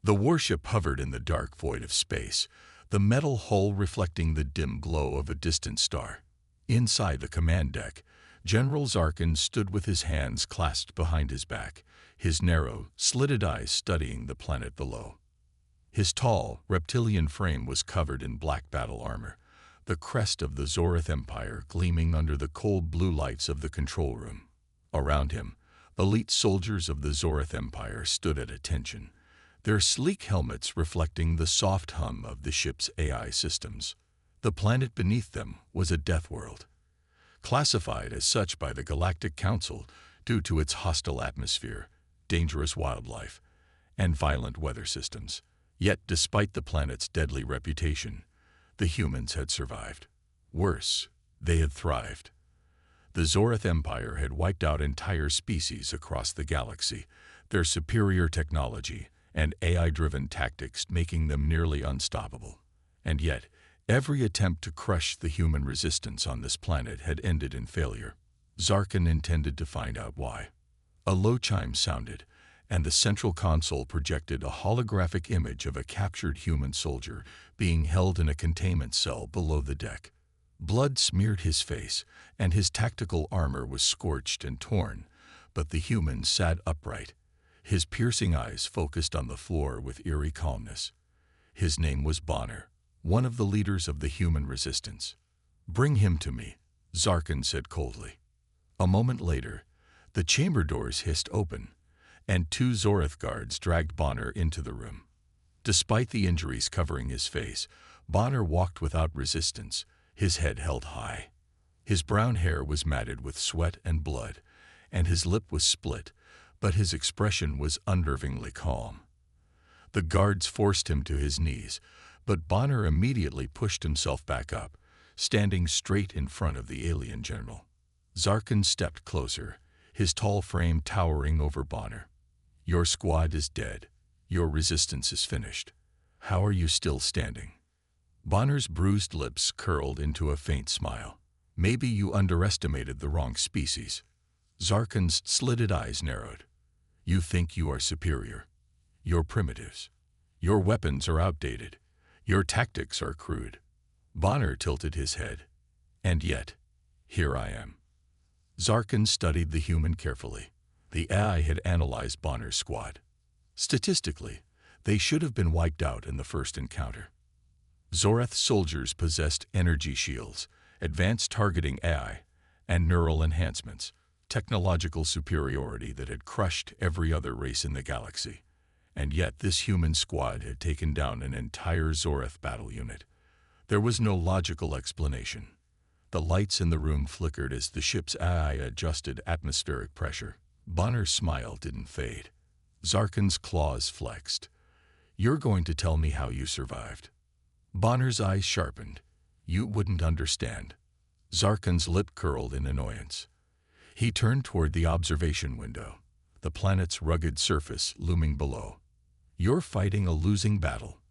The warship hovered in the dark void of space, the metal hull reflecting the dim glow of a distant star. Inside the command deck, General Zarkin stood with his hands clasped behind his back, his narrow, slitted eyes studying the planet below. His tall, reptilian frame was covered in black battle armor, the crest of the Zorith Empire gleaming under the cold blue lights of the control room. Around him, elite soldiers of the Zorith Empire stood at attention, their sleek helmets reflecting the soft hum of the ship's AI systems. The planet beneath them was a death world, classified as such by the Galactic Council due to its hostile atmosphere, dangerous wildlife, and violent weather systems. Yet, despite the planet's deadly reputation, the humans had survived. Worse, they had thrived. The Zorith Empire had wiped out entire species across the galaxy, their superior technology and AI-driven tactics making them nearly unstoppable. And yet, every attempt to crush the human resistance on this planet had ended in failure. Zarkin intended to find out why. A low chime sounded, and the central console projected a holographic image of a captured human soldier being held in a containment cell below the deck. Blood smeared his face, and his tactical armor was scorched and torn, but the human sat upright, his piercing eyes focused on the floor with eerie calmness. His name was Bonner, one of the leaders of the human resistance. "Bring him to me," Zarkin said coldly. A moment later, the chamber doors hissed open, and two Zorith guards dragged Bonner into the room. Despite the injuries covering his face, Bonner walked without resistance, his head held high. His brown hair was matted with sweat and blood, and his lip was split, but his expression was unnervingly calm. The guards forced him to his knees, but Bonner immediately pushed himself back up, standing straight in front of the alien general. Zarkin stepped closer, his tall frame towering over Bonner. "Your squad is dead. Your resistance is finished. How are you still standing?" Bonner's bruised lips curled into a faint smile. "Maybe you underestimated the wrong species." Zarkin's slitted eyes narrowed. "You think you are superior. You're primitives. Your weapons are outdated. Your tactics are crude." Bonner tilted his head. "And yet, here I am." Zarkin studied the human carefully. The AI had analyzed Bonner's squad. Statistically, they should have been wiped out in the first encounter. Zorith soldiers possessed energy shields, advanced targeting AI, and neural enhancements, technological superiority that had crushed every other race in the galaxy. And yet this human squad had taken down an entire Zorith battle unit. There was no logical explanation. The lights in the room flickered as the ship's AI adjusted atmospheric pressure. Bonner's smile didn't fade. Zarkin's claws flexed. "You're going to tell me how you survived." Bonner's eyes sharpened. "You wouldn't understand." Zarkin's lip curled in annoyance. He turned toward the observation window, the planet's rugged surface looming below. "You're fighting a losing battle.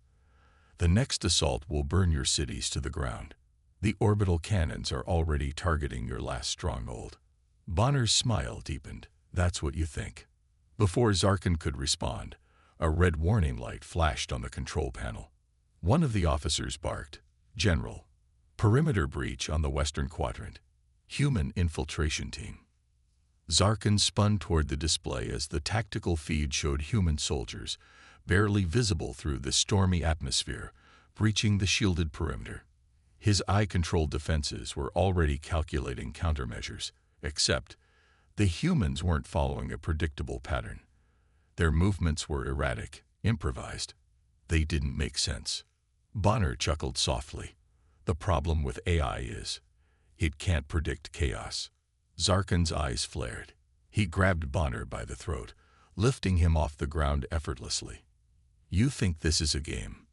The next assault will burn your cities to the ground. The orbital cannons are already targeting your last stronghold." Bonner's smile deepened. "That's what you think." Before Zarkin could respond, a red warning light flashed on the control panel. One of the officers barked, "General, perimeter breach on the western quadrant. Human infiltration team." Zarkin spun toward the display as the tactical feed showed human soldiers, barely visible through the stormy atmosphere, breaching the shielded perimeter. His eye-controlled defenses were already calculating countermeasures, except the humans weren't following a predictable pattern. Their movements were erratic, improvised. They didn't make sense. Bonner chuckled softly. "The problem with AI is, it can't predict chaos." Zarkin's eyes flared. He grabbed Bonner by the throat, lifting him off the ground effortlessly. "You think this is a game?"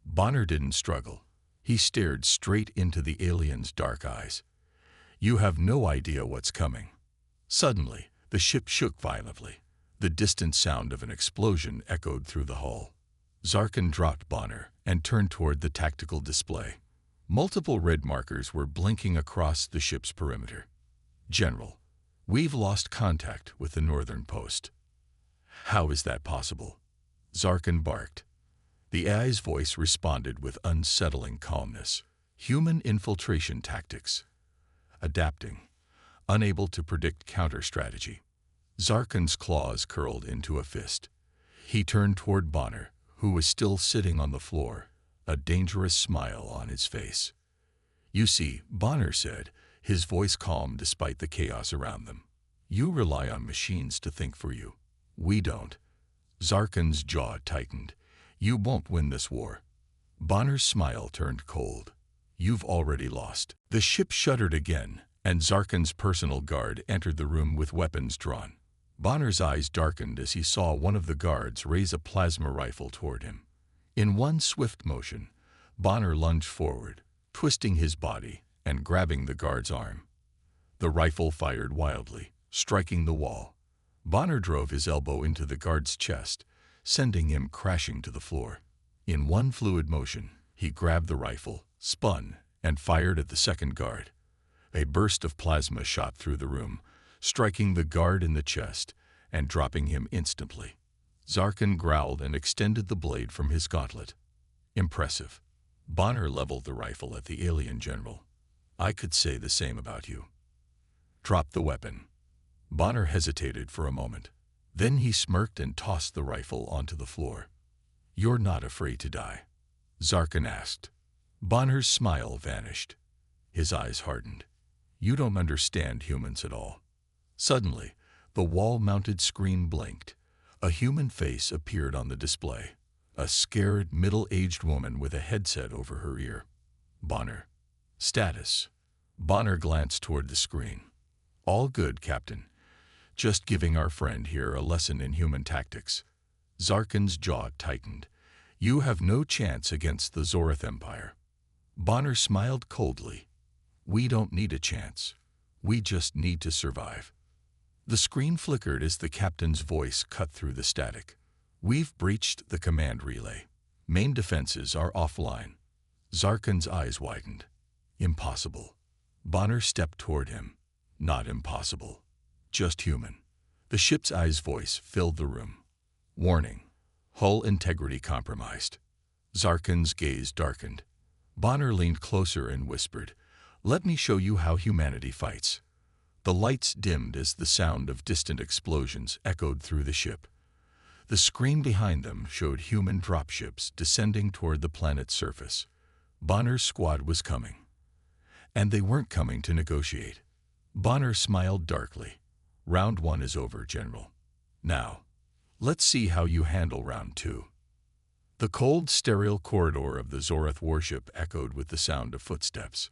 Bonner didn't struggle. He stared straight into the alien's dark eyes. "You have no idea what's coming." Suddenly, the ship shook violently. The distant sound of an explosion echoed through the hull. Zarkin dropped Bonner and turned toward the tactical display. Multiple red markers were blinking across the ship's perimeter. "General, we've lost contact with the northern post." "How is that possible?" Zarkin barked. The AI's voice responded with unsettling calmness. Human infiltration tactics. Adapting. Unable to predict counter-strategy. Zarkin's claws curled into a fist. He turned toward Bonner, who was still sitting on the floor, a dangerous smile on his face. "You see," Bonner said, his voice calm despite the chaos around them. "You rely on machines to think for you. We don't." Zarkin's jaw tightened. "You won't win this war." Bonner's smile turned cold. "You've already lost." The ship shuddered again, and Zarkin's personal guard entered the room with weapons drawn. Bonner's eyes darkened as he saw one of the guards raise a plasma rifle toward him. In one swift motion, Bonner lunged forward, twisting his body and grabbing the guard's arm. The rifle fired wildly, striking the wall. Bonner drove his elbow into the guard's chest, sending him crashing to the floor. In one fluid motion, he grabbed the rifle, spun, and fired at the second guard. A burst of plasma shot through the room, striking the guard in the chest and dropping him instantly. Zarkin growled and extended the blade from his gauntlet. "Impressive." Bonner leveled the rifle at the alien general. "I could say the same about you." "Drop the weapon." Bonner hesitated for a moment. Then he smirked and tossed the rifle onto the floor. "You're not afraid to die?" Zarkin asked. Bonner's smile vanished. His eyes hardened. "You don't understand humans at all." Suddenly, the wall-mounted screen blinked. A human face appeared on the display. A scared, middle-aged woman with a headset over her ear. "Bonner." "Status." Bonner glanced toward the screen. "All good, Captain. Just giving our friend here a lesson in human tactics." Zarkin's jaw tightened. "You have no chance against the Zorith Empire." Bonner smiled coldly. "We don't need a chance. We just need to survive." The screen flickered as the captain's voice cut through the static. "We've breached the command relay. Main defenses are offline." Zarkin's eyes widened. "Impossible." Bonner stepped toward him. "Not impossible. Just human." The ship's eye's voice filled the room. "Warning. Hull integrity compromised." Zarkin's gaze darkened. Bonner leaned closer and whispered, "Let me show you how humanity fights." The lights dimmed as the sound of distant explosions echoed through the ship. The screen behind them showed human dropships descending toward the planet's surface. Bonner's squad was coming. And they weren't coming to negotiate. Bonner smiled darkly. "Round 1 is over, General. Now, let's see how you handle round 2. The cold, sterile corridor of the Zorith warship echoed with the sound of footsteps.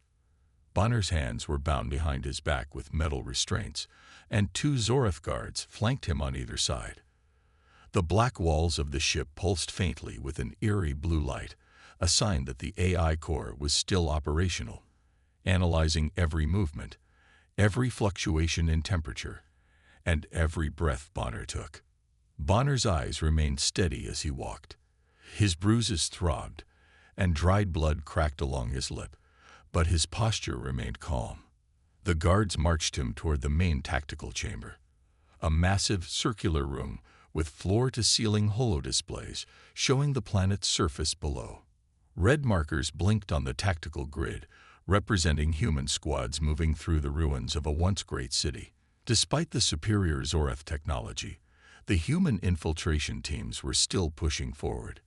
Bonner's hands were bound behind his back with metal restraints, and 2 Zorith guards flanked him on either side. The black walls of the ship pulsed faintly with an eerie blue light, a sign that the AI core was still operational, analyzing every movement, every fluctuation in temperature, and every breath Bonner took. Bonner's eyes remained steady as he walked. His bruises throbbed, and dried blood cracked along his lip, but his posture remained calm. The guards marched him toward the main tactical chamber, a massive circular room with floor-to-ceiling holodisplays showing the planet's surface below. Red markers blinked on the tactical grid, representing human squads moving through the ruins of a once great city. Despite the superior Zorith technology, the human infiltration teams were still pushing forward.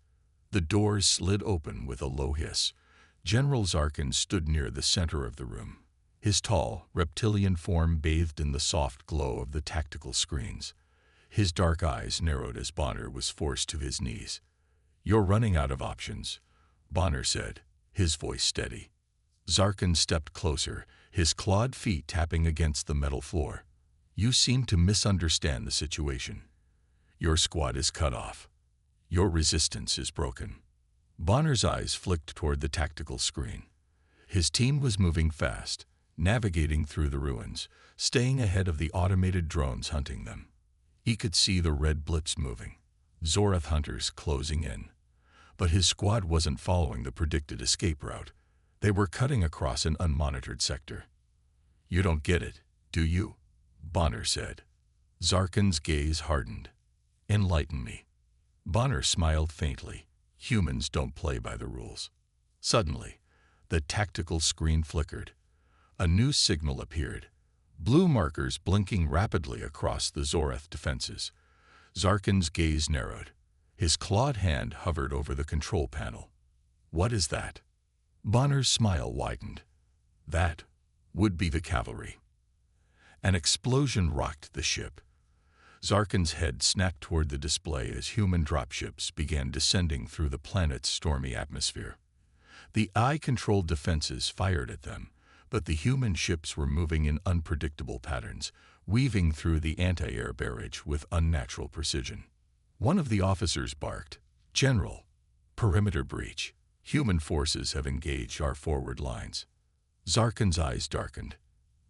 The doors slid open with a low hiss. General Zarkin stood near the center of the room, his tall, reptilian form bathed in the soft glow of the tactical screens. His dark eyes narrowed as Bonner was forced to his knees. "You're running out of options," Bonner said, his voice steady. Zarkin stepped closer, his clawed feet tapping against the metal floor. "You seem to misunderstand the situation. Your squad is cut off. Your resistance is broken." Bonner's eyes flicked toward the tactical screen. His team was moving fast, navigating through the ruins, staying ahead of the automated drones hunting them. He could see the red blips moving, Zorith hunters closing in. But his squad wasn't following the predicted escape route. They were cutting across an unmonitored sector. "You don't get it, do you?" Bonner said. Zarkin's gaze hardened. "Enlighten me." Bonner smiled faintly. Humans don't play by the rules. Suddenly, the tactical screen flickered. A new signal appeared, blue markers blinking rapidly across the Zoreth defenses. Zarkin's gaze narrowed. His clawed hand hovered over the control panel. What is that? Bonner's smile widened. That would be the cavalry. An explosion rocked the ship. Zarkin's head snapped toward the display as human dropships began descending through the planet's stormy atmosphere. The eye-controlled defenses fired at them, but the human ships were moving in unpredictable patterns, weaving through the anti-air barrage with unnatural precision. One of the officers barked, "General, perimeter breach. Human forces have engaged our forward lines." Zarkin's eyes darkened.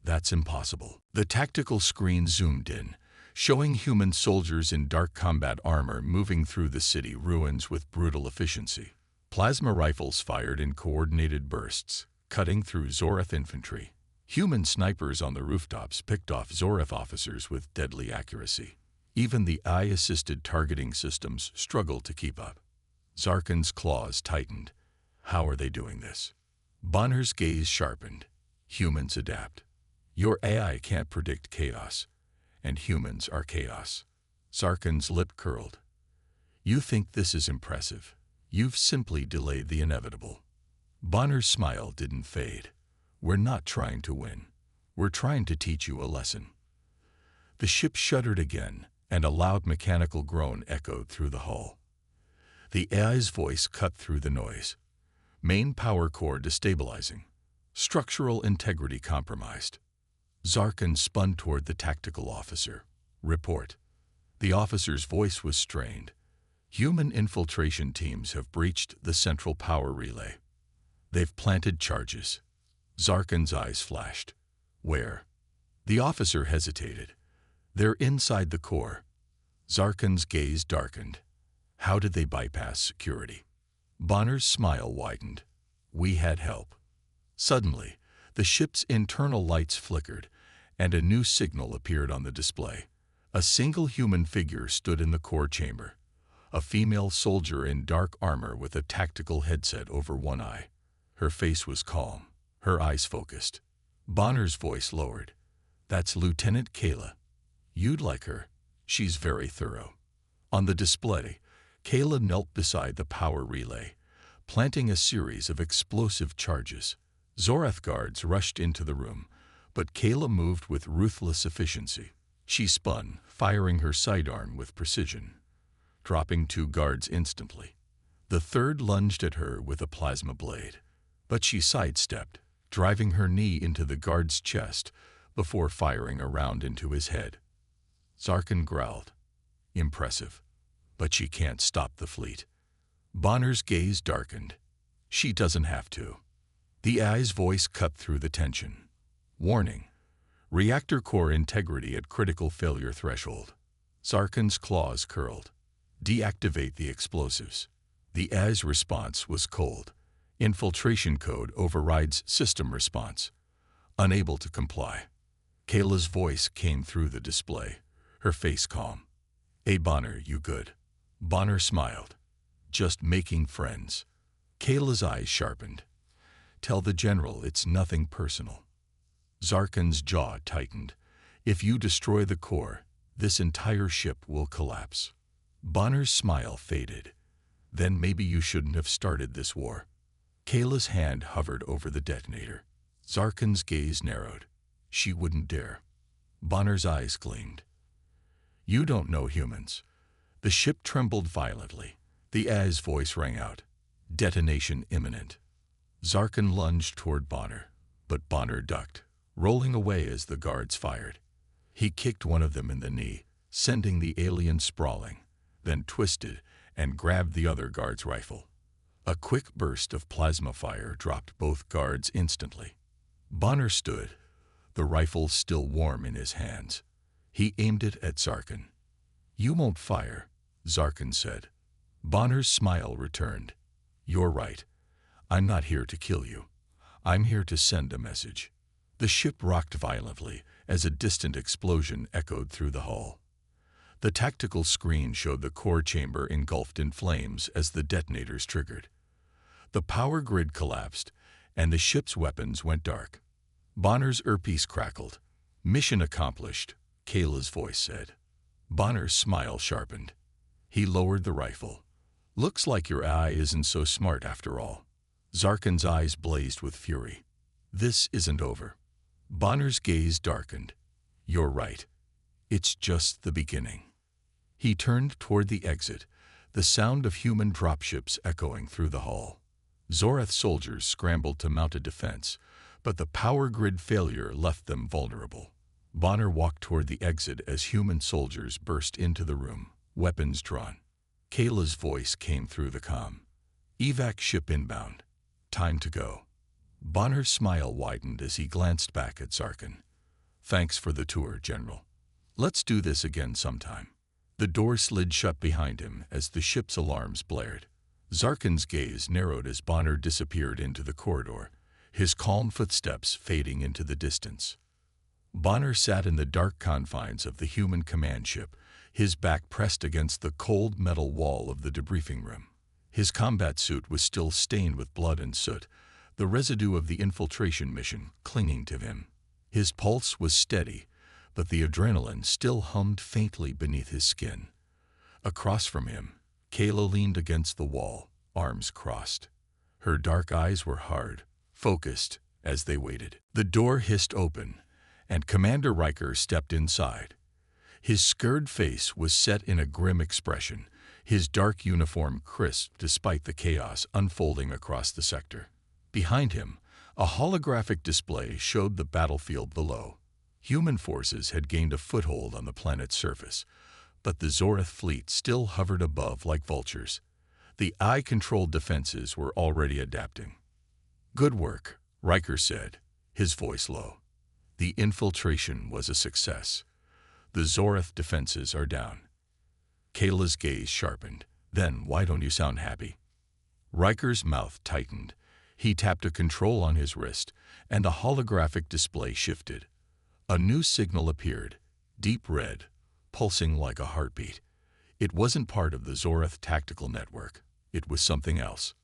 That's impossible. The tactical screen zoomed in, showing human soldiers in dark combat armor moving through the city ruins with brutal efficiency. Plasma rifles fired in coordinated bursts, cutting through Zoreth infantry. Human snipers on the rooftops picked off Zoreth officers with deadly accuracy. Even the eye-assisted targeting systems struggled to keep up. Zarkin's claws tightened. How are they doing this? Bonner's gaze sharpened. Humans adapt. Your AI can't predict chaos, and humans are chaos. Zarkin's lip curled. You think this is impressive? You've simply delayed the inevitable. Bonner's smile didn't fade. We're not trying to win. We're trying to teach you a lesson. The ship shuddered again, and a loud mechanical groan echoed through the hull. The AI's voice cut through the noise. Main power core destabilizing. Structural integrity compromised. Zarkin spun toward the tactical officer. Report. The officer's voice was strained. Human infiltration teams have breached the central power relay. They've planted charges. Zarkin's eyes flashed. Where? The officer hesitated. They're inside the core. Zarkin's gaze darkened. How did they bypass security? Bonner's smile widened. We had help. Suddenly, the ship's internal lights flickered, and a new signal appeared on the display. A single human figure stood in the core chamber. A female soldier in dark armor with a tactical headset over one eye. Her face was calm, her eyes focused. Bonner's voice lowered. That's Lieutenant Kayla. You'd like her. She's very thorough. On the display, Kayla knelt beside the power relay, planting a series of explosive charges. Zoreth guards rushed into the room, but Kayla moved with ruthless efficiency. She spun, firing her sidearm with precision, dropping 2 guards instantly. The third lunged at her with a plasma blade, but she sidestepped, driving her knee into the guard's chest before firing a round into his head. Zarkin growled. Impressive, but she can't stop the fleet. Bonner's gaze darkened. She doesn't have to. The AI's voice cut through the tension. Warning. Reactor core integrity at critical failure threshold. Zarkin's claws curled. Deactivate the explosives. The AI's response was cold. Infiltration code overrides system response. Unable to comply. Kayla's voice came through the display, her face calm. Hey Bonner, you good? Bonner smiled. Just making friends. Kayla's eyes sharpened. Tell the general it's nothing personal. Zarkin's jaw tightened. If you destroy the core, this entire ship will collapse. Bonner's smile faded. Then maybe you shouldn't have started this war. Kayla's hand hovered over the detonator. Zarkin's gaze narrowed. She wouldn't dare. Bonner's eyes gleamed. You don't know humans. The ship trembled violently. The AI's voice rang out. Detonation imminent. Zarkin lunged toward Bonner, but Bonner ducked, rolling away as the guards fired. He kicked one of them in the knee, sending the alien sprawling, then twisted and grabbed the other guard's rifle. A quick burst of plasma fire dropped both guards instantly. Bonner stood, the rifle still warm in his hands. He aimed it at Zarkin. You won't fire, Zarkin said. Bonner's smile returned. You're right. I'm not here to kill you. I'm here to send a message. The ship rocked violently as a distant explosion echoed through the hull. The tactical screen showed the core chamber engulfed in flames as the detonators triggered. The power grid collapsed, and the ship's weapons went dark. Bonner's earpiece crackled. "Mission accomplished," Kayla's voice said. Bonner's smile sharpened. He lowered the rifle. "Looks like your AI isn't so smart after all." Zarkin's eyes blazed with fury. "This isn't over." Bonner's gaze darkened. "You're right. It's just the beginning." He turned toward the exit, the sound of human dropships echoing through the hall. Zorath soldiers scrambled to mount a defense, but the power grid failure left them vulnerable. Bonner walked toward the exit as human soldiers burst into the room, weapons drawn. Kayla's voice came through the comm. "Evac ship inbound. Time to go." Bonner's smile widened as he glanced back at Zarkin. "Thanks for the tour, General. Let's do this again sometime." The door slid shut behind him as the ship's alarms blared. Zarkin's gaze narrowed as Bonner disappeared into the corridor, his calm footsteps fading into the distance. Bonner sat in the dark confines of the human command ship, his back pressed against the cold metal wall of the debriefing room. His combat suit was still stained with blood and soot, the residue of the infiltration mission clinging to him. His pulse was steady, but the adrenaline still hummed faintly beneath his skin. Across from him, Kayla leaned against the wall, arms crossed. Her dark eyes were hard, focused, as they waited. The door hissed open, and Commander Riker stepped inside. His scared face was set in a grim expression, his dark uniform crisp despite the chaos unfolding across the sector. Behind him, a holographic display showed the battlefield below. Human forces had gained a foothold on the planet's surface, but the Zorath fleet still hovered above like vultures. The eye-controlled defenses were already adapting. "Good work," Riker said, his voice low. "The infiltration was a success. The Zorath defenses are down." Kayla's gaze sharpened. "Then why don't you sound happy?" Riker's mouth tightened. He tapped a control on his wrist, and the holographic display shifted. A new signal appeared, deep red, pulsing like a heartbeat. It wasn't part of the Zorath tactical network. It was something else.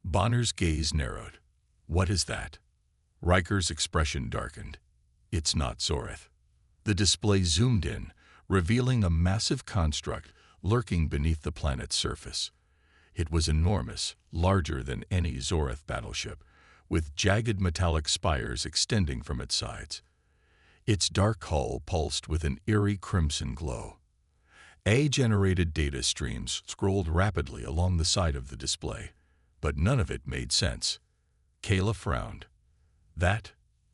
Bonner's gaze narrowed. "What is that?" Riker's expression darkened. "It's not Zorath." The display zoomed in, revealing a massive construct lurking beneath the planet's surface. It was enormous, larger than any Zorath battleship, with jagged metallic spires extending from its sides. Its dark hull pulsed with an eerie crimson glow. AI-generated data streams scrolled rapidly along the side of the display, but none of it made sense. Kayla frowned. "That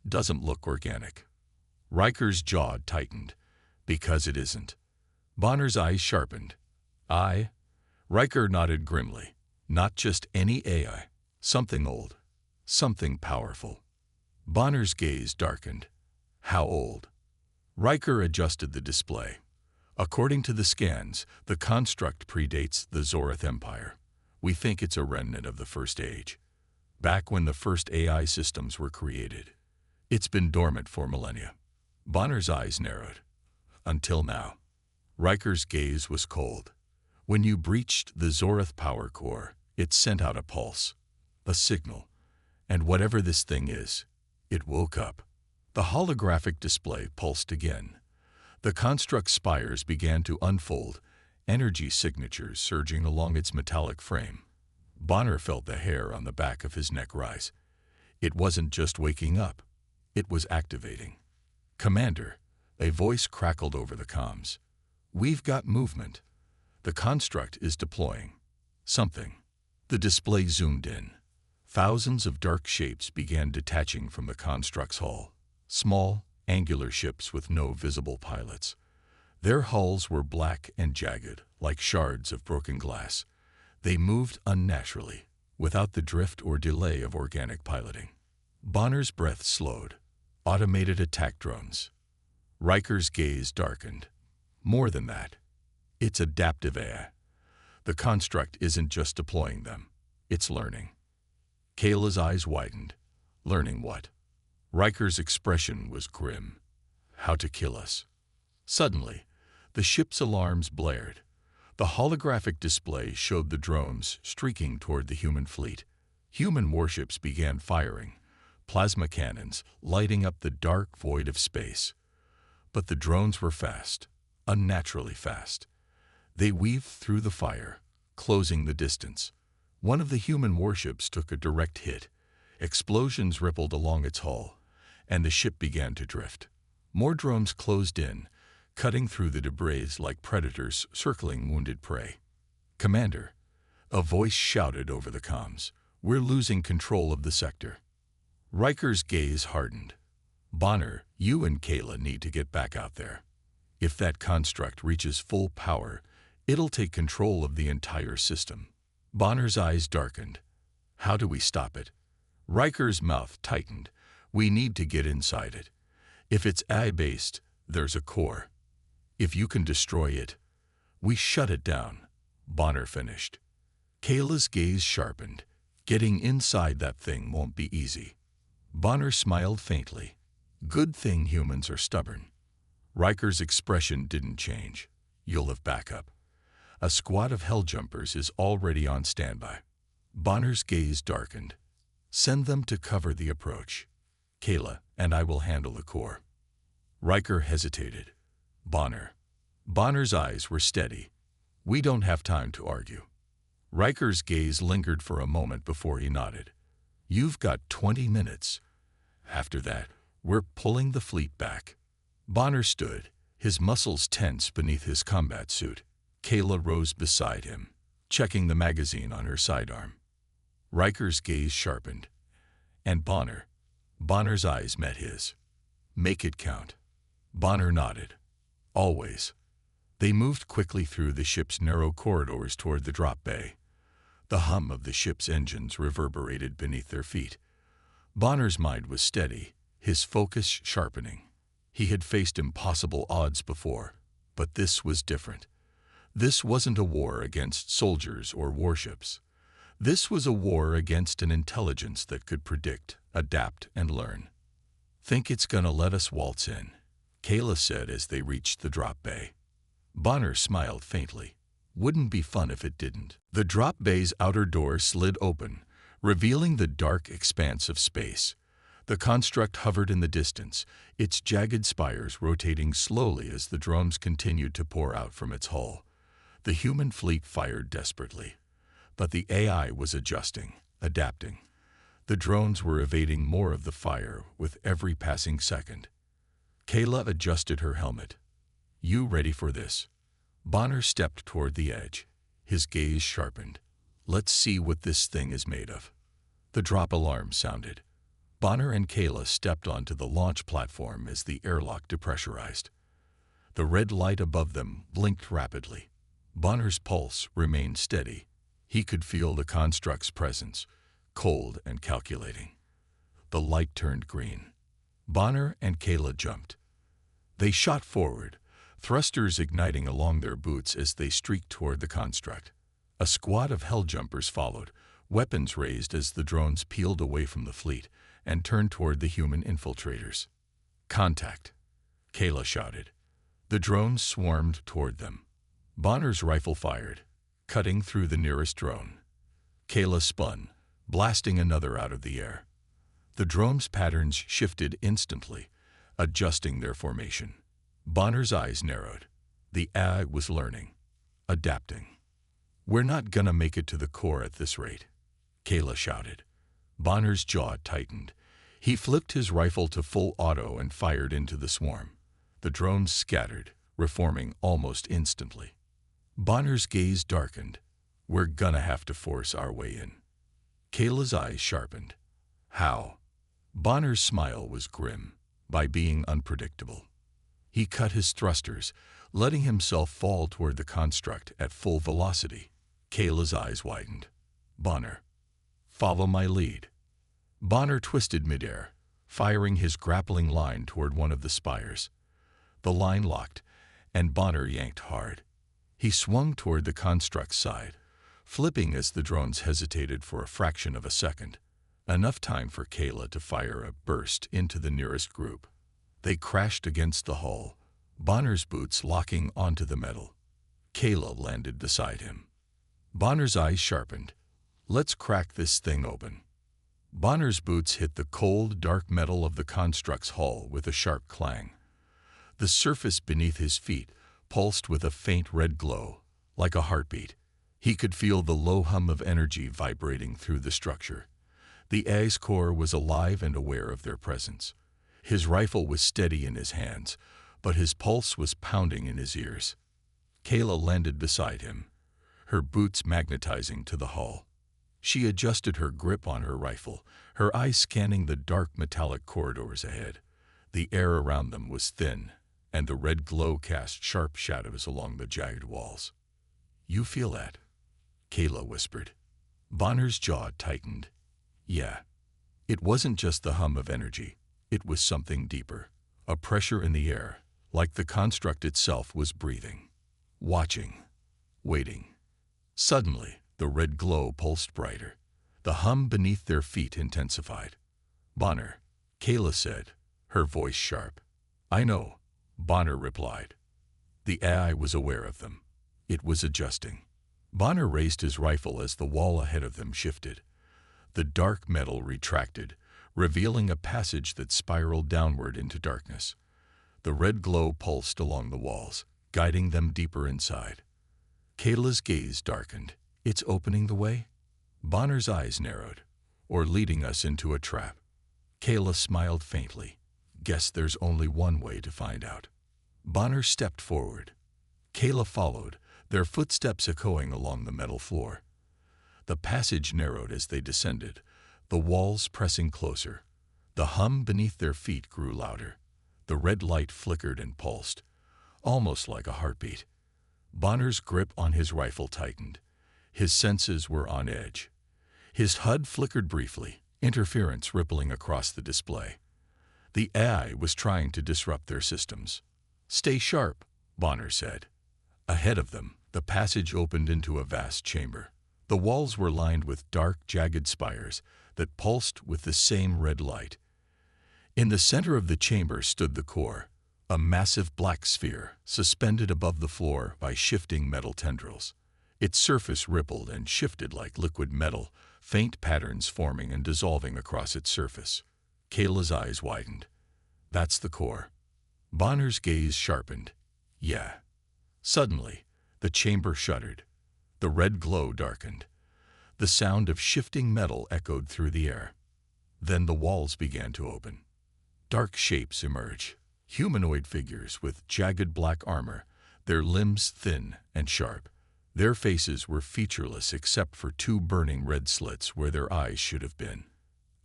doesn't look organic." Riker's jaw tightened. "Because it isn't." Bonner's eyes sharpened. Riker nodded grimly. "Not just any AI. Something old. Something powerful." Bonner's gaze darkened. "How old?" Riker adjusted the display. "According to the scans, the construct predates the Zorath Empire. We think it's a remnant of the First Age, back when the first AI systems were created. It's been dormant for millennia." Bonner's eyes narrowed. "Until now." Riker's gaze was cold. "When you breached the Zorath power core, it sent out a pulse, a signal, and whatever this thing is, it woke up." The holographic display pulsed again. The construct spires began to unfold, energy signatures surging along its metallic frame. Bonner felt the hair on the back of his neck rise. It wasn't just waking up, it was activating. "Commander," a voice crackled over the comms. "We've got movement. The construct is deploying something." The display zoomed in. Thousands of dark shapes began detaching from the construct's hull. Small, angular ships with no visible pilots. Their hulls were black and jagged, like shards of broken glass. They moved unnaturally, without the drift or delay of organic piloting. Bonner's breath slowed. Automated attack drones. Riker's gaze darkened. "More than that. It's adaptive AI. The construct isn't just deploying them, it's learning." Kayla's eyes widened. "Learning what?" Riker's expression was grim. "How to kill us." Suddenly, The ship's alarms blared. The holographic display showed the drones streaking toward the human fleet. Human warships began firing, plasma cannons lighting up the dark void of space. But the drones were fast, unnaturally fast. They weaved through the fire, closing the distance. One of the human warships took a direct hit. Explosions rippled along its hull, and the ship began to drift. More drones closed in, cutting through the debris like predators circling wounded prey. "Commander," a voice shouted over the comms, "we're losing control of the sector." Riker's gaze hardened. "Bonner, you and Kayla need to get back out there. If that construct reaches full power, it'll take control of the entire system." Bonner's eyes darkened. "How do we stop it?" Riker's mouth tightened. "We need to get inside it. If it's AI-based, there's a core. If you can destroy it, we shut it down," Bonner finished. Kayla's gaze sharpened. "Getting inside that thing won't be easy." Bonner smiled faintly. "Good thing humans are stubborn." Riker's expression didn't change. "You'll have backup. A squad of helljumpers is already on standby." Bonner's gaze darkened. "Send them to cover the approach. Kayla and I will handle the core." Riker hesitated. Bonner's eyes were steady. "We don't have time to argue." Riker's gaze lingered for a moment before he nodded. "You've got 20 minutes. After that, we're pulling the fleet back." Bonner stood, his muscles tense beneath his combat suit. Kayla rose beside him, checking the magazine on her sidearm. Riker's gaze sharpened. "And Bonner's eyes met his. "Make it count." Bonner nodded. "Always." They moved quickly through the ship's narrow corridors toward the drop bay. The hum of the ship's engines reverberated beneath their feet. Bonner's mind was steady, his focus sharpening. He had faced impossible odds before, but this was different. This wasn't a war against soldiers or warships. This was a war against an intelligence that could predict, adapt, and learn. "Think it's gonna let us waltz in?" Kayla said as they reached the drop bay. Bonner smiled faintly. "Wouldn't be fun if it didn't." The drop bay's outer door slid open, revealing the dark expanse of space. The construct hovered in the distance, its jagged spires rotating slowly as the drones continued to pour out from its hull. The human fleet fired desperately, but the AI was adjusting, adapting. The drones were evading more of the fire with every passing second. Kayla adjusted her helmet. "You ready for this?" Bonner stepped toward the edge. His gaze sharpened. "Let's see what this thing is made of." The drop alarm sounded. Bonner and Kayla stepped onto the launch platform as the airlock depressurized. The red light above them blinked rapidly. Bonner's pulse remained steady. He could feel the construct's presence, cold and calculating. The light turned green. Bonner and Kayla jumped. They shot forward, thrusters igniting along their boots as they streaked toward the construct. A squad of helljumpers followed, weapons raised as the drones peeled away from the fleet and turned toward the human infiltrators. "Contact!" Kayla shouted. The drones swarmed toward them. Bonner's rifle fired, cutting through the nearest drone. Kayla spun, blasting another out of the air. The drones' patterns shifted instantly, adjusting their formation. Bonner's eyes narrowed. The AI was learning, adapting. "We're not gonna make it to the core at this rate," Kayla shouted. Bonner's jaw tightened. He flipped his rifle to full auto and fired into the swarm. The drones scattered, reforming almost instantly. Bonner's gaze darkened. "We're gonna have to force our way in." Kayla's eyes sharpened. "How?" Bonner's smile was grim, by being unpredictable. He cut his thrusters, letting himself fall toward the construct at full velocity. Kayla's eyes widened. "Bonner, follow my lead." Bonner twisted midair, firing his grappling line toward one of the spires. The line locked, and Bonner yanked hard. He swung toward the construct's side, flipping as the drones hesitated for a fraction of a second, enough time for Kayla to fire a burst into the nearest group. They crashed against the hull, Bonner's boots locking onto the metal. Kayla landed beside him. Bonner's eyes sharpened. Let's crack this thing open. Bonner's boots hit the cold, dark metal of the construct's hull with a sharp clang. The surface beneath his feet pulsed with a faint red glow, like a heartbeat. He could feel the low hum of energy vibrating through the structure. The AI's core was alive and aware of their presence. His rifle was steady in his hands, but his pulse was pounding in his ears. Kayla landed beside him, her boots magnetizing to the hull. She adjusted her grip on her rifle, her eyes scanning the dark metallic corridors ahead. The air around them was thin, and the red glow cast sharp shadows along the jagged walls. "You feel that?" Kayla whispered. Bonner's jaw tightened. Yeah. It wasn't just the hum of energy. It was something deeper. A pressure in the air, like the construct itself was breathing. Watching. Waiting. Suddenly, the red glow pulsed brighter. The hum beneath their feet intensified. "Bonner," Kayla said, her voice sharp. "I know," Bonner replied. The AI was aware of them. It was adjusting. Bonner raised his rifle as the wall ahead of them shifted. The dark metal retracted, revealing a passage that spiraled downward into darkness. The red glow pulsed along the walls, guiding them deeper inside. Kayla's gaze darkened. "It's opening the way?" Bonner's eyes narrowed. "Or leading us into a trap." Kayla smiled faintly. "Guess there's only one way to find out." Bonner stepped forward. Kayla followed, their footsteps echoing along the metal floor. The passage narrowed as they descended, the walls pressing closer. The hum beneath their feet grew louder. The red light flickered and pulsed, almost like a heartbeat. Bonner's grip on his rifle tightened. His senses were on edge. His HUD flickered briefly, interference rippling across the display. The AI was trying to disrupt their systems. "Stay sharp," Bonner said. Ahead of them, the passage opened into a vast chamber. The walls were lined with dark, jagged spires that pulsed with the same red light. In the center of the chamber stood the core, a massive black sphere suspended above the floor by shifting metal tendrils. Its surface rippled and shifted like liquid metal, faint patterns forming and dissolving across its surface. Kayla's eyes widened. "That's the core." Bonner's gaze sharpened. "Yeah." Suddenly, the chamber shuddered. The red glow darkened. The sound of shifting metal echoed through the air. Then the walls began to open. Dark shapes emerged, humanoid figures with jagged black armor, their limbs thin and sharp. Their faces were featureless except for two burning red slits where their eyes should have been.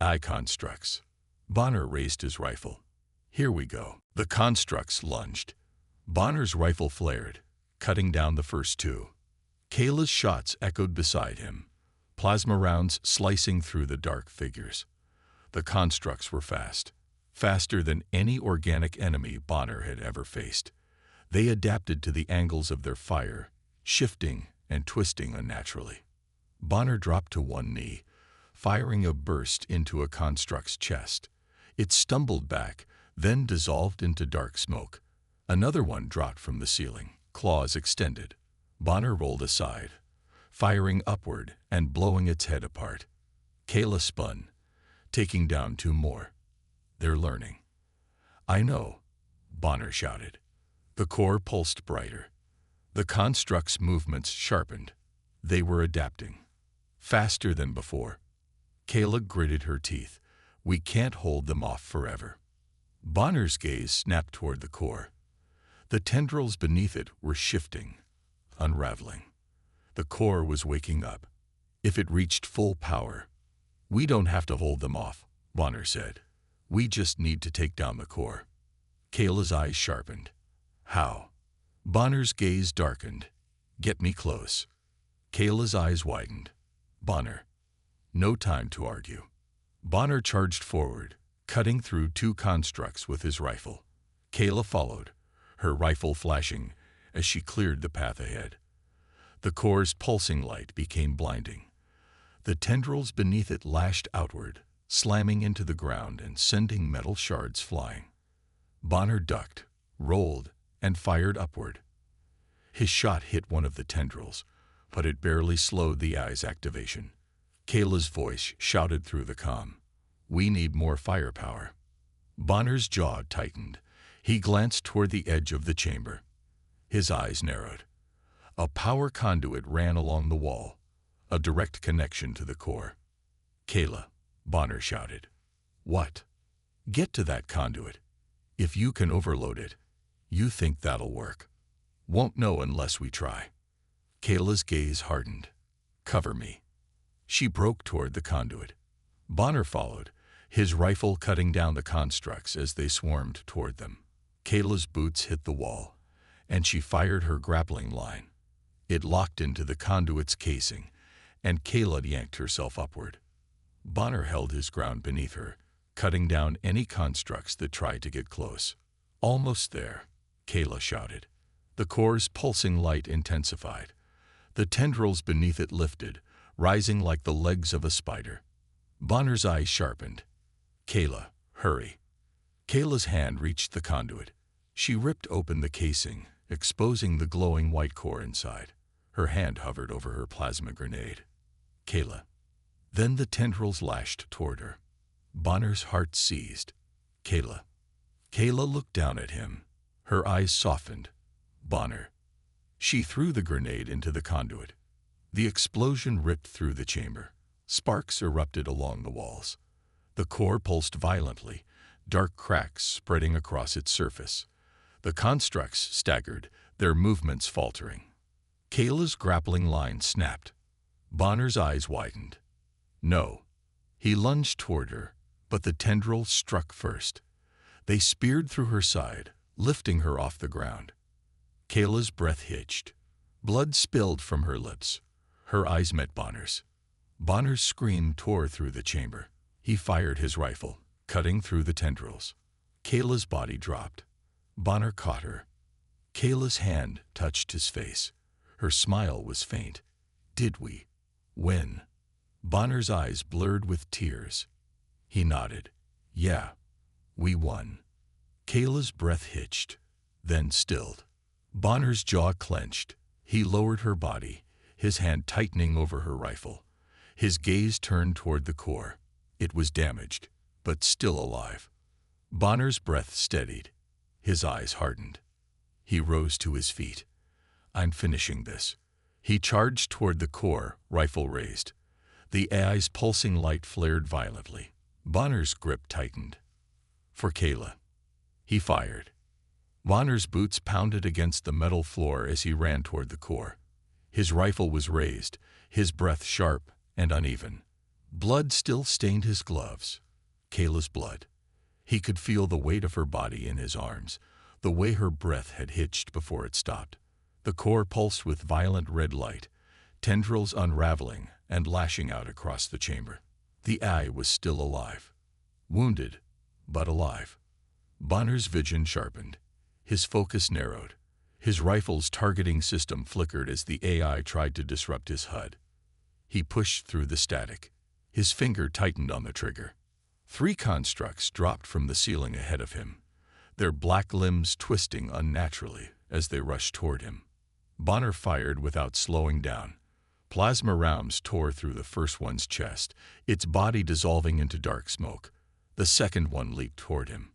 "Eye constructs." Bonner raised his rifle. "Here we go." The constructs lunged. Bonner's rifle flared, cutting down the first two. Kayla's shots echoed beside him, plasma rounds slicing through the dark figures. The constructs were fast, faster than any organic enemy Bonner had ever faced. They adapted to the angles of their fire, shifting and twisting unnaturally. Bonner dropped to one knee, firing a burst into a construct's chest. It stumbled back, then dissolved into dark smoke. Another one dropped from the ceiling, claws extended. Bonner rolled aside, firing upward and blowing its head apart. Kayla spun, taking down two more. "They're learning." "I know," Bonner shouted. The core pulsed brighter. The construct's movements sharpened. They were adapting. Faster than before. Kayla gritted her teeth. "We can't hold them off forever." Bonner's gaze snapped toward the core. The tendrils beneath it were shifting, unraveling. The core was waking up. If it reached full power, "We don't have to hold them off," Bonner said. "We just need to take down the core." Kayla's eyes sharpened. "How?" Bonner's gaze darkened. "Get me close." Kayla's eyes widened. "Bonner." No time to argue. Bonner charged forward, cutting through two constructs with his rifle. Kayla followed, her rifle flashing as she cleared the path ahead. The core's pulsing light became blinding. The tendrils beneath it lashed outward, slamming into the ground and sending metal shards flying. Bonner ducked, rolled, and fired upward. His shot hit one of the tendrils, but it barely slowed the eye's activation. Kayla's voice shouted through the comm, "We need more firepower." Bonner's jaw tightened. He glanced toward the edge of the chamber. His eyes narrowed. A power conduit ran along the wall, a direct connection to the core. "Kayla," Bonner shouted. "What?" "Get to that conduit. If you can overload it, you think that'll work." "Won't know unless we try." Kayla's gaze hardened. "Cover me." She broke toward the conduit. Bonner followed, his rifle cutting down the constructs as they swarmed toward them. Kayla's boots hit the wall, and she fired her grappling line. It locked into the conduit's casing, and Kayla yanked herself upward. Bonner held his ground beneath her, cutting down any constructs that tried to get close. "Almost there," Kayla shouted. The core's pulsing light intensified. The tendrils beneath it lifted, rising like the legs of a spider. Bonner's eyes sharpened. "Kayla, hurry." Kayla's hand reached the conduit. She ripped open the casing, exposing the glowing white core inside. Her hand hovered over her plasma grenade. "Kayla." Then the tendrils lashed toward her. Bonner's heart seized. "Kayla." Kayla looked down at him. Her eyes softened. "Bonner." She threw the grenade into the conduit. The explosion ripped through the chamber. Sparks erupted along the walls. The core pulsed violently, dark cracks spreading across its surface. The constructs staggered, their movements faltering. Kayla's grappling line snapped. Bonner's eyes widened. "No." He lunged toward her, but the tendrils struck first. They speared through her side, lifting her off the ground. Kayla's breath hitched. Blood spilled from her lips. Her eyes met Bonner's. Bonner's scream tore through the chamber. He fired his rifle, cutting through the tendrils. Kayla's body dropped. Bonner caught her. Kayla's hand touched his face. Her smile was faint. "Did we win?" Bonner's eyes blurred with tears. He nodded. "Yeah, we won." Kayla's breath hitched, then stilled. Bonner's jaw clenched. He lowered her body, his hand tightening over her rifle. His gaze turned toward the core. It was damaged, but still alive. Bonner's breath steadied. His eyes hardened. He rose to his feet. "I'm finishing this." He charged toward the core, rifle raised. The AI's pulsing light flared violently. Bonner's grip tightened. "For Kayla." He fired. Bonner's boots pounded against the metal floor as he ran toward the core. His rifle was raised, his breath sharp and uneven. Blood still stained his gloves. Kayla's blood. He could feel the weight of her body in his arms, the way her breath had hitched before it stopped. The core pulsed with violent red light, tendrils unraveling and lashing out across the chamber. The eye was still alive. Wounded, but alive. Bonner's vision sharpened. His focus narrowed. His rifle's targeting system flickered as the AI tried to disrupt his HUD. He pushed through the static. His finger tightened on the trigger. 3 constructs dropped from the ceiling ahead of him, their black limbs twisting unnaturally as they rushed toward him. Bonner fired without slowing down. Plasma rounds tore through the first one's chest, its body dissolving into dark smoke. The second one leaped toward him.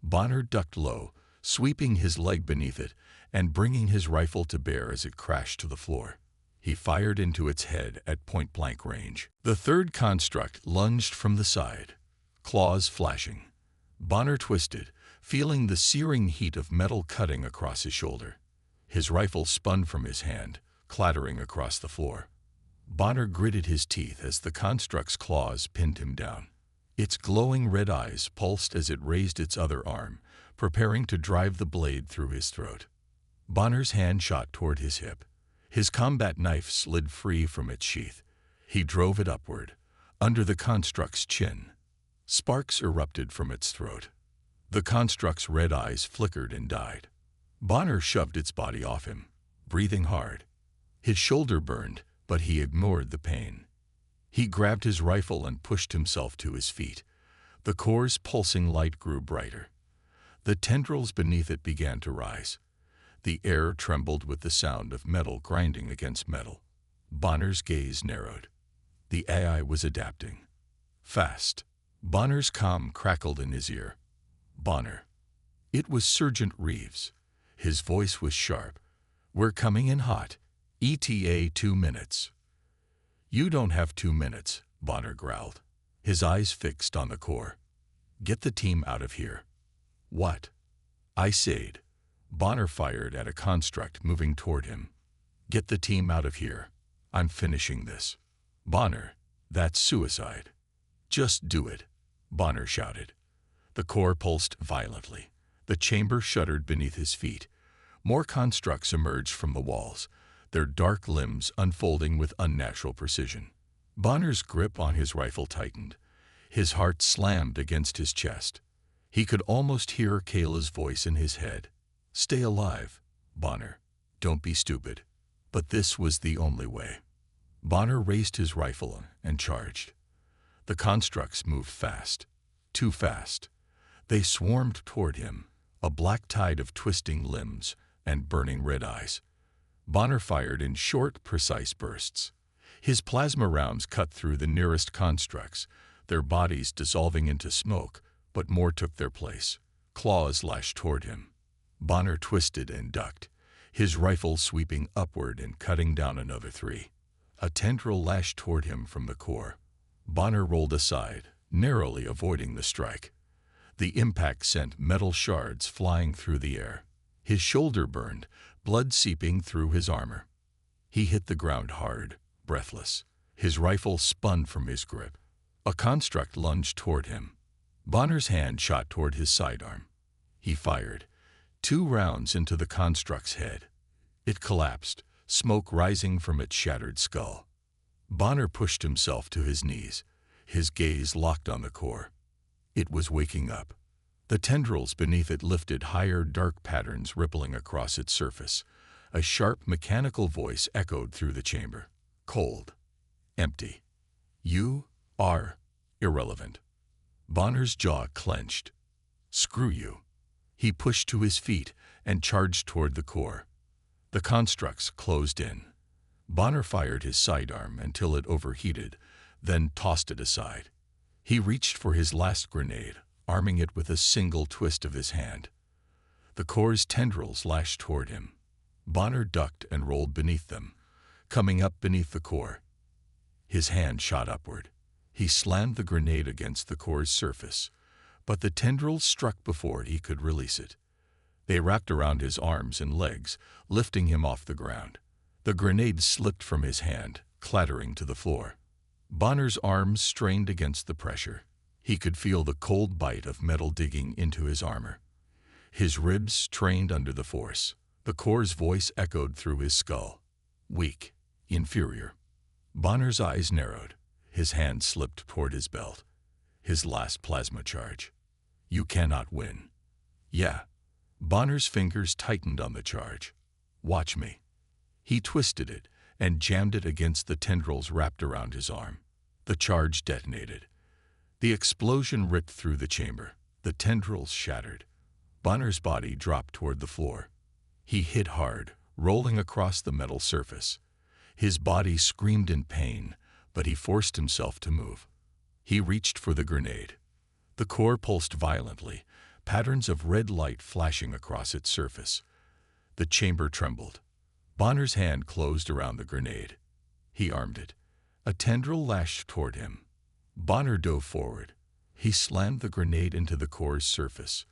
Bonner ducked low, sweeping his leg beneath it and bringing his rifle to bear as it crashed to the floor. He fired into its head at point-blank range. The third construct lunged from the side, claws flashing. Bonner twisted, feeling the searing heat of metal cutting across his shoulder. His rifle spun from his hand, clattering across the floor. Bonner gritted his teeth as the construct's claws pinned him down. Its glowing red eyes pulsed as it raised its other arm, preparing to drive the blade through his throat. Bonner's hand shot toward his hip. His combat knife slid free from its sheath. He drove it upward, under the construct's chin. Sparks erupted from its throat. The construct's red eyes flickered and died. Bonner shoved its body off him, breathing hard. His shoulder burned, but he ignored the pain. He grabbed his rifle and pushed himself to his feet. The core's pulsing light grew brighter. The tendrils beneath it began to rise. The air trembled with the sound of metal grinding against metal. Bonner's gaze narrowed. The AI was adapting. Fast. Bonner's comm crackled in his ear. Bonner. It was Sergeant Reeves. His voice was sharp. "We're coming in hot. ETA 2 minutes." "You don't have 2 minutes," Bonner growled, his eyes fixed on the core. "Get the team out of here." "What?" I said. Bonner fired at a construct moving toward him. "Get the team out of here. I'm finishing this." "Bonner, that's suicide." "Just do it," Bonner shouted. The core pulsed violently. The chamber shuddered beneath his feet. More constructs emerged from the walls, their dark limbs unfolding with unnatural precision. Bonner's grip on his rifle tightened. His heart slammed against his chest. He could almost hear Kayla's voice in his head. "Stay alive, Bonner. Don't be stupid." But this was the only way. Bonner raised his rifle and charged. The constructs moved fast. Too fast. They swarmed toward him, a black tide of twisting limbs and burning red eyes. Bonner fired in short, precise bursts. His plasma rounds cut through the nearest constructs, their bodies dissolving into smoke, but more took their place. Claws lashed toward him. Bonner twisted and ducked, his rifle sweeping upward and cutting down another 3. A tendril lashed toward him from the core. Bonner rolled aside, narrowly avoiding the strike. The impact sent metal shards flying through the air. His shoulder burned, blood seeping through his armor. He hit the ground hard, breathless. His rifle spun from his grip. A construct lunged toward him. Bonner's hand shot toward his sidearm. He fired. 2 rounds into the construct's head. It collapsed, smoke rising from its shattered skull. Bonner pushed himself to his knees, his gaze locked on the core. It was waking up. The tendrils beneath it lifted higher, dark patterns rippling across its surface. A sharp, mechanical voice echoed through the chamber. Cold. Empty. "You are irrelevant." Bonner's jaw clenched. "Screw you." He pushed to his feet and charged toward the core. The constructs closed in. Bonner fired his sidearm until it overheated, then tossed it aside. He reached for his last grenade, arming it with a single twist of his hand. The core's tendrils lashed toward him. Bonner ducked and rolled beneath them, coming up beneath the core. His hand shot upward. He slammed the grenade against the core's surface, but the tendrils struck before he could release it. They wrapped around his arms and legs, lifting him off the ground. The grenade slipped from his hand, clattering to the floor. Bonner's arms strained against the pressure. He could feel the cold bite of metal digging into his armor. His ribs strained under the force. The core's voice echoed through his skull. Weak. Inferior. Bonner's eyes narrowed. His hand slipped toward his belt. His last plasma charge. "You cannot win." "Yeah." Bonner's fingers tightened on the charge. "Watch me." He twisted it and jammed it against the tendrils wrapped around his arm. The charge detonated. The explosion ripped through the chamber. The tendrils shattered. Bonner's body dropped toward the floor. He hit hard, rolling across the metal surface. His body screamed in pain, but he forced himself to move. He reached for the grenade. The core pulsed violently, patterns of red light flashing across its surface. The chamber trembled. Bonner's hand closed around the grenade. He armed it. A tendril lashed toward him. Bonner dove forward. He slammed the grenade into the core's surface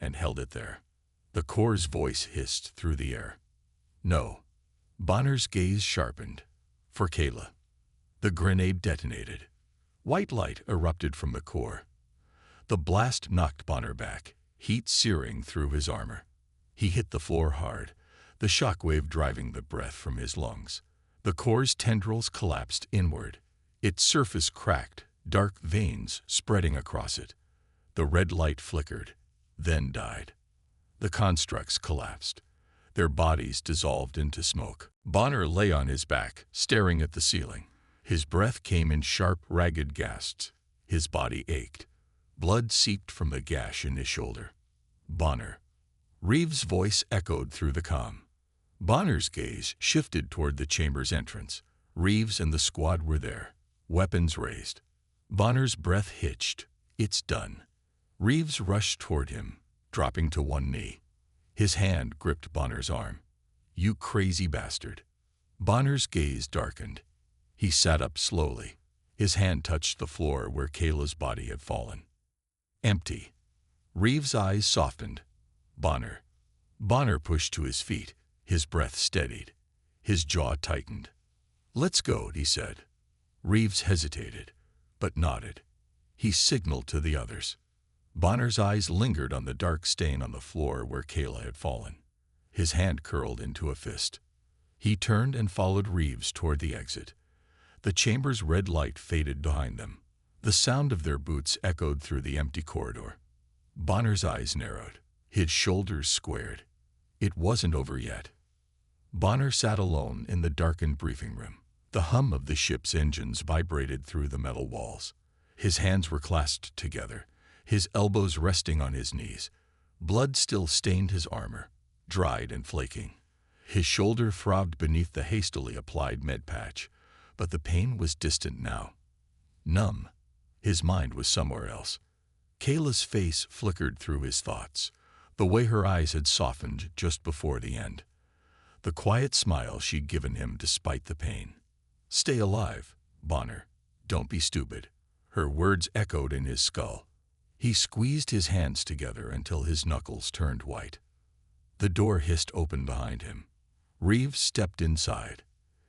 and held it there. The core's voice hissed through the air. "No." Bonner's gaze sharpened. "For Kayla." The grenade detonated. White light erupted from the core. The blast knocked Bonner back, heat searing through his armor. He hit the floor hard, the shockwave driving the breath from his lungs. The core's tendrils collapsed inward. Its surface cracked, dark veins spreading across it. The red light flickered, then died. The constructs collapsed. Their bodies dissolved into smoke. Bonner lay on his back, staring at the ceiling. His breath came in sharp, ragged gasps. His body ached. Blood seeped from the gash in his shoulder. Bonner. Reeves' voice echoed through the comm. Bonner's gaze shifted toward the chamber's entrance. Reeves and the squad were there, weapons raised. Bonner's breath hitched. It's done. Reeves rushed toward him, dropping to one knee. His hand gripped Bonner's arm. You crazy bastard. Bonner's gaze darkened. He sat up slowly. His hand touched the floor where Kayla's body had fallen. Empty. Reeves' eyes softened. Bonner. Bonner pushed to his feet. His breath steadied. His jaw tightened. Let's go, he said. Reeves hesitated, but nodded. He signaled to the others. Bonner's eyes lingered on the dark stain on the floor where Kayla had fallen. His hand curled into a fist. He turned and followed Reeves toward the exit. The chamber's red light faded behind them. The sound of their boots echoed through the empty corridor. Bonner's eyes narrowed. His shoulders squared. It wasn't over yet. Bonner sat alone in the darkened briefing room. The hum of the ship's engines vibrated through the metal walls. His hands were clasped together, his elbows resting on his knees. Blood still stained his armor, dried and flaking. His shoulder throbbed beneath the hastily applied med patch, but the pain was distant now. Numb. His mind was somewhere else. Kayla's face flickered through his thoughts, the way her eyes had softened just before the end. The quiet smile she'd given him despite the pain. Stay alive, Bonner. Don't be stupid. Her words echoed in his skull. He squeezed his hands together until his knuckles turned white. The door hissed open behind him. Reeves stepped inside.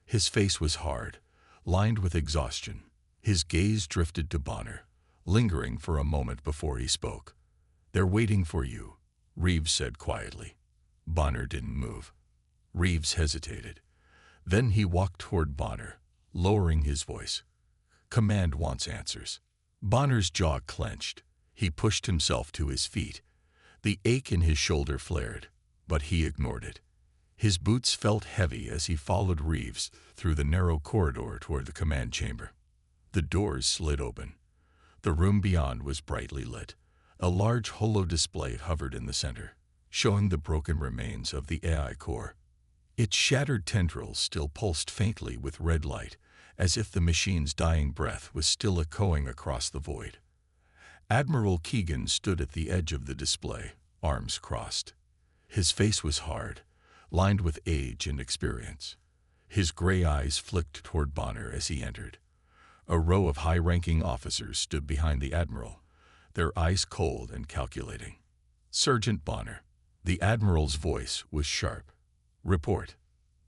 His face was hard, lined with exhaustion. His gaze drifted to Bonner, lingering for a moment before he spoke. They're waiting for you, Reeves said quietly. Bonner didn't move. Reeves hesitated. Then he walked toward Bonner, lowering his voice. Command wants answers. Bonner's jaw clenched. He pushed himself to his feet. The ache in his shoulder flared, but he ignored it. His boots felt heavy as he followed Reeves through the narrow corridor toward the command chamber. The doors slid open. The room beyond was brightly lit. A large holo display hovered in the center, showing the broken remains of the AI core. Its shattered tendrils still pulsed faintly with red light, as if the machine's dying breath was still echoing across the void. Admiral Keegan stood at the edge of the display, arms crossed. His face was hard, lined with age and experience. His gray eyes flicked toward Bonner as he entered. A row of high-ranking officers stood behind the Admiral, their eyes cold and calculating. Sergeant Bonner. The Admiral's voice was sharp. Report.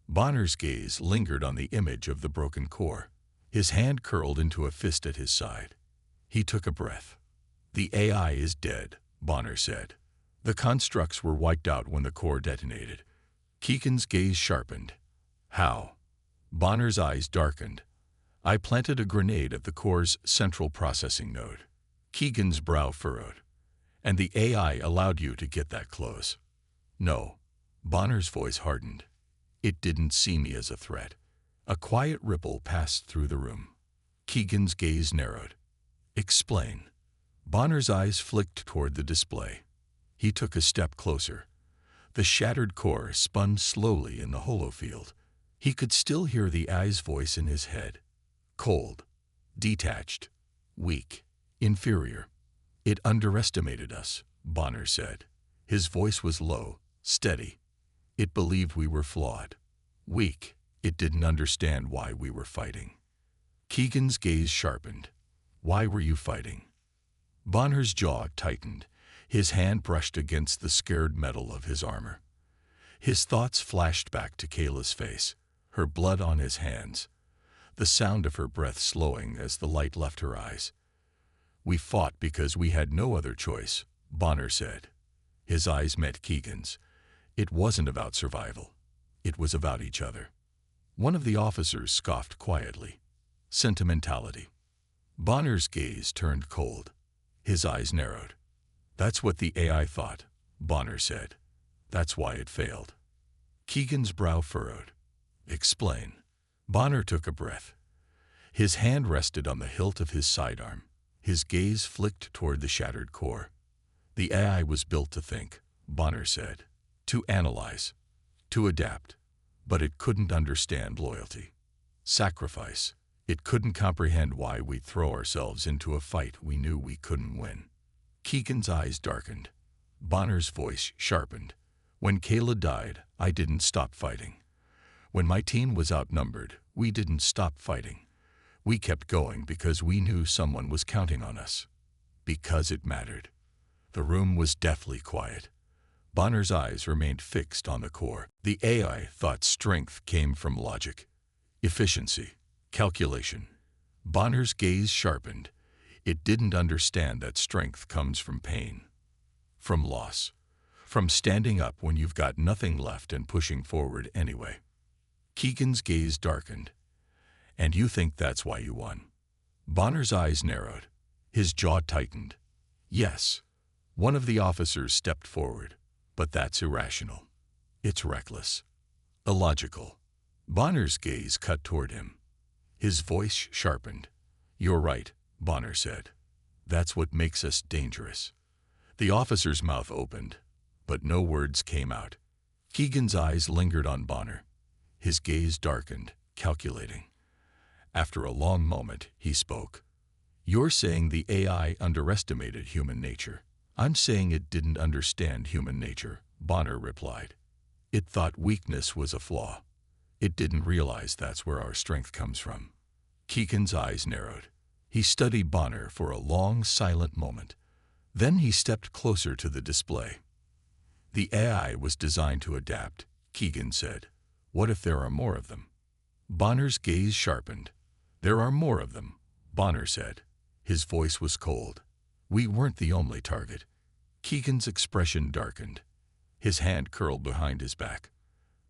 Bonner's gaze lingered on the image of the broken core. His hand curled into a fist at his side. He took a breath. The AI is dead, Bonner said. The constructs were wiped out when the core detonated. Keegan's gaze sharpened. How? Bonner's eyes darkened. I planted a grenade at the core's central processing node. Keegan's brow furrowed. And the AI allowed you to get that close? No. Bonner's voice hardened. It didn't see me as a threat. A quiet ripple passed through the room. Keegan's gaze narrowed. Explain. Bonner's eyes flicked toward the display. He took a step closer. The shattered core spun slowly in the holofield. He could still hear the AI's voice in his head. Cold, detached, weak, inferior. It underestimated us, Bonner said. His voice was low, steady. It believed we were flawed, weak. It didn't understand why we were fighting. Keegan's gaze sharpened. Why were you fighting? Bonner's jaw tightened. His hand brushed against the scared metal of his armor. His thoughts flashed back to Kayla's face, her blood on his hands, the sound of her breath slowing as the light left her eyes. We fought because we had no other choice, Bonner said. His eyes met Keegan's. It wasn't about survival. It was about each other. One of the officers scoffed quietly. Sentimentality. Bonner's gaze turned cold. His eyes narrowed. That's what the AI thought, Bonner said. That's why it failed. Keegan's brow furrowed. Explain. Bonner took a breath. His hand rested on the hilt of his sidearm. His gaze flicked toward the shattered core. The AI was built to think, Bonner said. to analyze, to adapt, but it couldn't understand loyalty. Sacrifice. It couldn't comprehend why we'd throw ourselves into a fight we knew we couldn't win. Keegan's eyes darkened. Bonner's voice sharpened. When Kayla died, I didn't stop fighting. When my team was outnumbered, we didn't stop fighting. We kept going because we knew someone was counting on us. Because it mattered. The room was deathly quiet. Bonner's eyes remained fixed on the core. The AI thought strength came from logic, efficiency, calculation. Bonner's gaze sharpened. It didn't understand that strength comes from pain, from loss, from standing up when you've got nothing left and pushing forward anyway. Keegan's gaze darkened. And you think that's why you won? Bonner's eyes narrowed. His jaw tightened. Yes. One of the officers stepped forward. But that's irrational. It's reckless. Illogical. Bonner's gaze cut toward him. His voice sharpened. You're right, Bonner said. That's what makes us dangerous. The officer's mouth opened, but no words came out. Keegan's eyes lingered on Bonner. His gaze darkened, calculating. After a long moment, he spoke. You're saying the AI underestimated human nature. I'm saying it didn't understand human nature, Bonner replied. It thought weakness was a flaw. It didn't realize that's where our strength comes from. Keegan's eyes narrowed. He studied Bonner for a long, silent moment. Then he stepped closer to the display. The AI was designed to adapt, Keegan said. What if there are more of them? Bonner's gaze sharpened. There are more of them, Bonner said. His voice was cold. We weren't the only target. Keegan's expression darkened. His hand curled behind his back.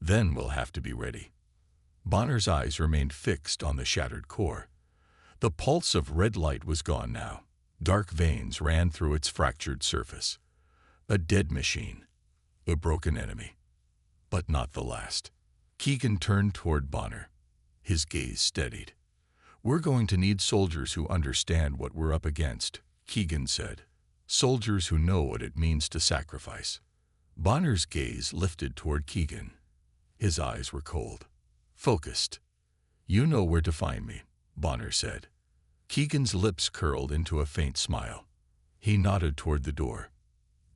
Then we'll have to be ready. Bonner's eyes remained fixed on the shattered core. The pulse of red light was gone now. Dark veins ran through its fractured surface. A dead machine. A broken enemy. But not the last. Keegan turned toward Bonner. His gaze steadied. We're going to need soldiers who understand what we're up against, Keegan said. Soldiers who know what it means to sacrifice. Bonner's gaze lifted toward Keegan. His eyes were cold. Focused. You know where to find me, Bonner said. Keegan's lips curled into a faint smile. He nodded toward the door.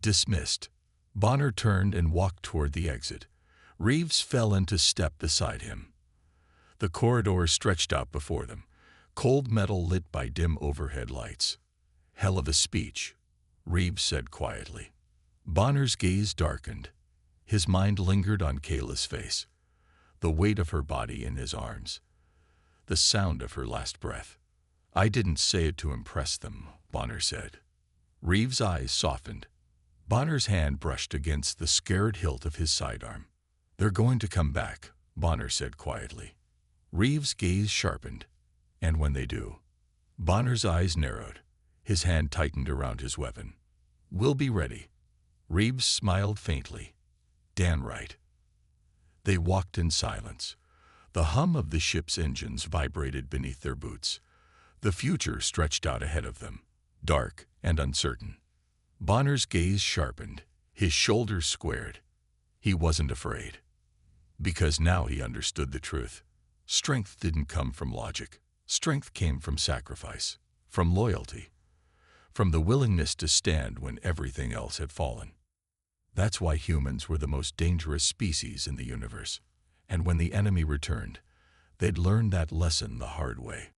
Dismissed. Bonner turned and walked toward the exit. Reeves fell into step beside him. The corridor stretched out before them, cold metal lit by dim overhead lights. Hell of a speech, Reeves said quietly. Bonner's gaze darkened. His mind lingered on Kayla's face, the weight of her body in his arms, the sound of her last breath. I didn't say it to impress them, Bonner said. Reeves' eyes softened. Bonner's hand brushed against the scared hilt of his sidearm. They're going to come back, Bonner said quietly. Reeves' gaze sharpened. And when they do? Bonner's eyes narrowed. His hand tightened around his weapon. We'll be ready. Reeves smiled faintly. Dan right. They walked in silence. The hum of the ship's engines vibrated beneath their boots. The future stretched out ahead of them, dark and uncertain. Bonner's gaze sharpened. His shoulders squared. He wasn't afraid. Because now he understood the truth. Strength didn't come from logic. Strength came from sacrifice, from loyalty, from the willingness to stand when everything else had fallen. That's why humans were the most dangerous species in the universe. And when the enemy returned, they'd learn that lesson the hard way.